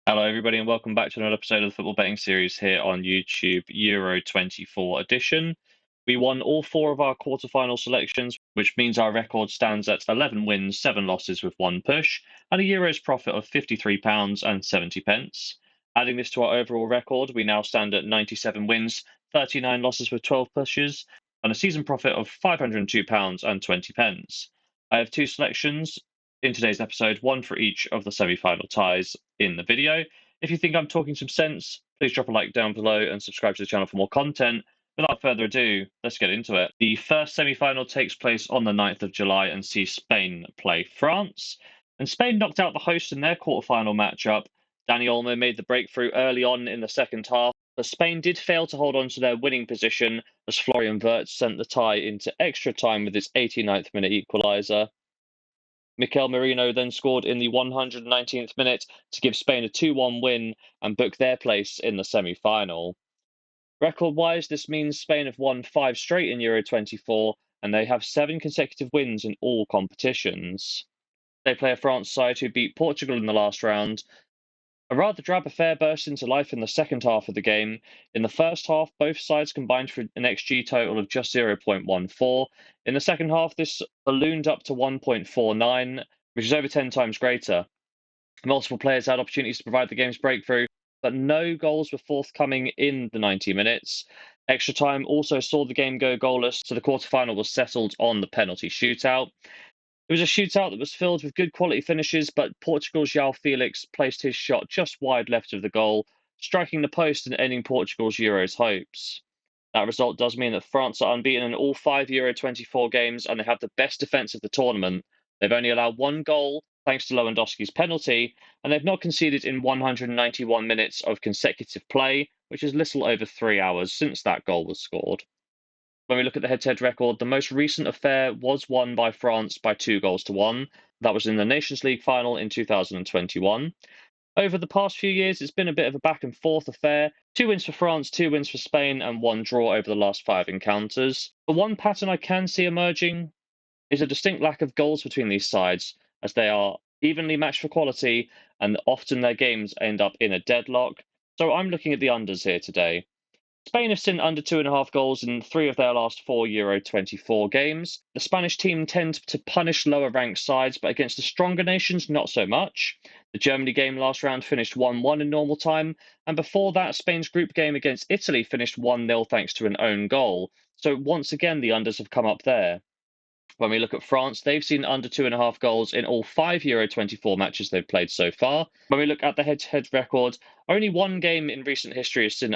Hello, everybody, and welcome back to another episode of the Football Betting Series here on YouTube, Euro 24 edition. We won all four of our quarterfinal selections, which means our record stands at 11 wins, 7 losses with 1 push, and a Euros profit of £53.70. Adding this to our overall record, we now stand at 97 wins, 39 losses with 12 pushes, and a season profit of £502.20. I have 2 selections in today's episode, one for each of the semi-final ties in the video. If you think I'm talking some sense, please drop a like down below and subscribe to the channel for more content. Without further ado, let's get into it. The first semi-final takes place on the 9th of July and sees Spain play France. And Spain knocked out the host in their quarterfinal matchup. Dani Olmo made the breakthrough early on in the second half, but Spain did fail to hold on to their winning position as Florian Wirtz sent the tie into extra time with his 89th minute equaliser. Mikel Merino then scored in the 119th minute to give Spain a 2-1 win and book their place in the semi-final. Record-wise, this means Spain have won 5 straight in Euro 24, and they have 7 consecutive wins in all competitions. They play a France side who beat Portugal in the last round. A rather drab affair burst into life in the second half of the game. In the first half, both sides combined for an XG total of just 0.14. In the second half, this ballooned up to 1.49, which is over 10 times greater. Multiple players had opportunities to provide the game's breakthrough, but no goals were forthcoming in the 90 minutes. Extra time also saw the game go goalless, so the quarterfinal was settled on the penalty shootout. It was a shootout that was filled with good quality finishes, but Portugal's João Felix placed his shot just wide left of the goal, striking the post and ending Portugal's Euros hopes. That result does mean that France are unbeaten in all 5 Euro 24 games, and they have the best defence of the tournament. They've only allowed 1 goal, thanks to Lewandowski's penalty, and they've not conceded in 191 minutes of consecutive play, which is little over 3 hours since that goal was scored. When we look at the head-to-head record, the most recent affair was won by France by 2-1. That was in the Nations League final in 2021. Over the past few years, it's been a bit of a back-and-forth affair. 2 wins for France, 2 wins for Spain, and 1 draw over the last 5 encounters. The one pattern I can see emerging is a distinct lack of goals between these sides, as they are evenly matched for quality, and often their games end up in a deadlock. So I'm looking at the unders here today. Spain have seen under 2.5 goals in 3 of their last 4 Euro 24 games. The Spanish team tends to punish lower-ranked sides, but against the stronger nations, not so much. The Germany game last round finished 1-1 in normal time, and before that, Spain's group game against Italy finished 1-0 thanks to an own goal. So once again, the unders have come up there. When we look at France, they've seen under 2.5 goals in all 5 Euro 24 matches they've played so far. When we look at the head-to-head record, only 1 game in recent history has seen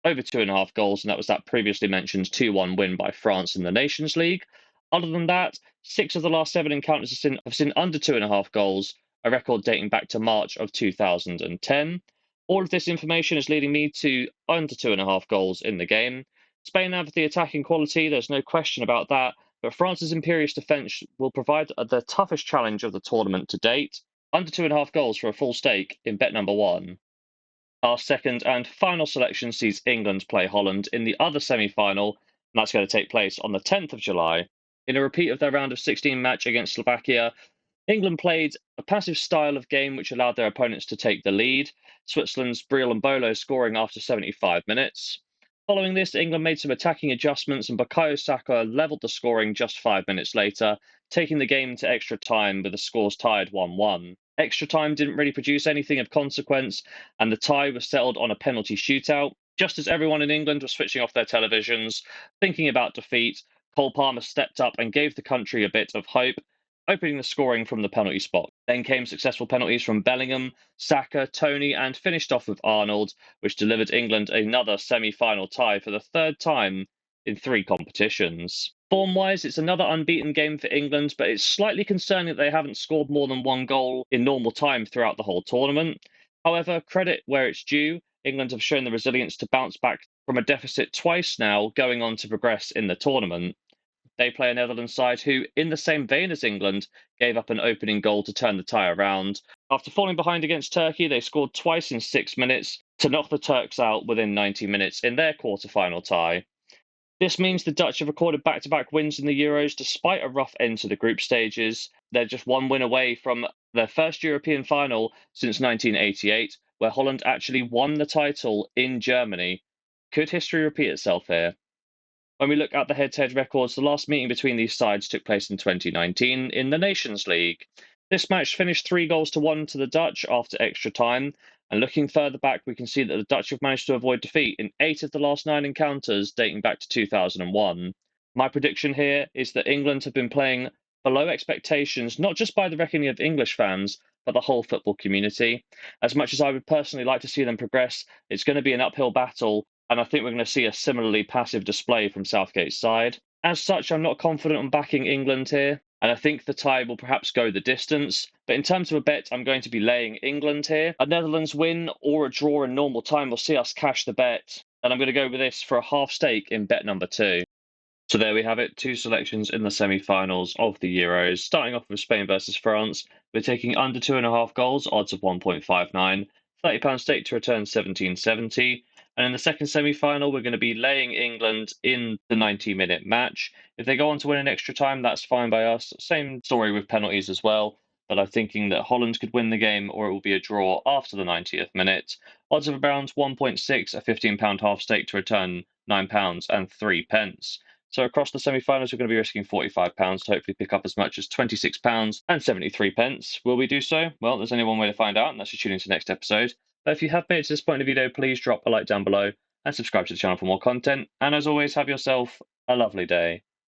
over 2.5 goals, and that was that previously mentioned 2-1 win by France in the Nations League. Other than that, 6 of the last 7 encounters have seen under 2.5 goals, a record dating back to March of 2010. All of this information is leading me to under 2.5 goals in the game. Spain have the attacking quality, there's no question about that, but France's imperious defence will provide the toughest challenge of the tournament to date. Under 2.5 goals for a full stake in bet number 1. Our second and final selection sees England play Holland in the other semi-final, and that's going to take place on the 10th of July. In a repeat of their round of 16 match against Slovakia, England played a passive style of game which allowed their opponents to take the lead, Switzerland's Briel Mbolo scoring after 75 minutes. Following this, England made some attacking adjustments, and Bukayo Saka levelled the scoring just 5 minutes later, taking the game to extra time with the scores tied 1-1. Extra time didn't really produce anything of consequence, and the tie was settled on a penalty shootout. Just as everyone in England was switching off their televisions, thinking about defeat, Cole Palmer stepped up and gave the country a bit of hope, opening the scoring from the penalty spot. Then came successful penalties from Bellingham, Saka, Toney, and finished off with Arnold, which delivered England another semi-final tie for the 3rd time in 3 competitions. Form-wise, it's another unbeaten game for England, but it's slightly concerning that they haven't scored more than 1 goal in normal time throughout the whole tournament. However, credit where it's due, England have shown the resilience to bounce back from a deficit twice now, going on to progress in the tournament. They play a Netherlands side who, in the same vein as England, gave up an opening goal to turn the tie around. After falling behind against Turkey, they scored twice in 6 minutes to knock the Turks out within 90 minutes in their quarter-final tie. This means the Dutch have recorded back-to-back wins in the Euros despite a rough end to the group stages. They're just 1 win away from their first European final since 1988, where Holland actually won the title in Germany. Could history repeat itself here? When we look at the head-to-head records, the last meeting between these sides took place in 2019 in the Nations League. This match finished 3-1 to the Dutch after extra time, and looking further back, we can see that the Dutch have managed to avoid defeat in 8 of the last 9 encounters dating back to 2001. My prediction here is that England have been playing below expectations, not just by the reckoning of English fans, but the whole football community. As much as I would personally like to see them progress, it's going to be an uphill battle, and I think we're going to see a similarly passive display from Southgate's side. As such, I'm not confident on backing England here, and I think the tie will perhaps go the distance. But in terms of a bet, I'm going to be laying England here. A Netherlands win or a draw in normal time will see us cash the bet, and I'm going to go with this for a half stake in bet number 2. So there we have it, 2 selections in the semi-finals of the Euros. Starting off with Spain versus France, we're taking under 2.5 goals, odds of 1.59, £30 stake to return 17.70. And in the second semi-final, we're going to be laying England in the 90-minute match. If they go on to win in extra time, that's fine by us. Same story with penalties as well. But I'm thinking that Holland could win the game, or it will be a draw after the 90th minute. Odds of around 1.6, a £15 half stake to return £9 and 3 pence. So across the semi-finals, we're going to be risking £45 to hopefully pick up as much as £26 and 73 pence. Will we do so? Well, there's only one way to find out, and that's to tune into the next episode. But if you have made it to this point in the video, please drop a like down below and subscribe to the channel for more content. And as always, have yourself a lovely day.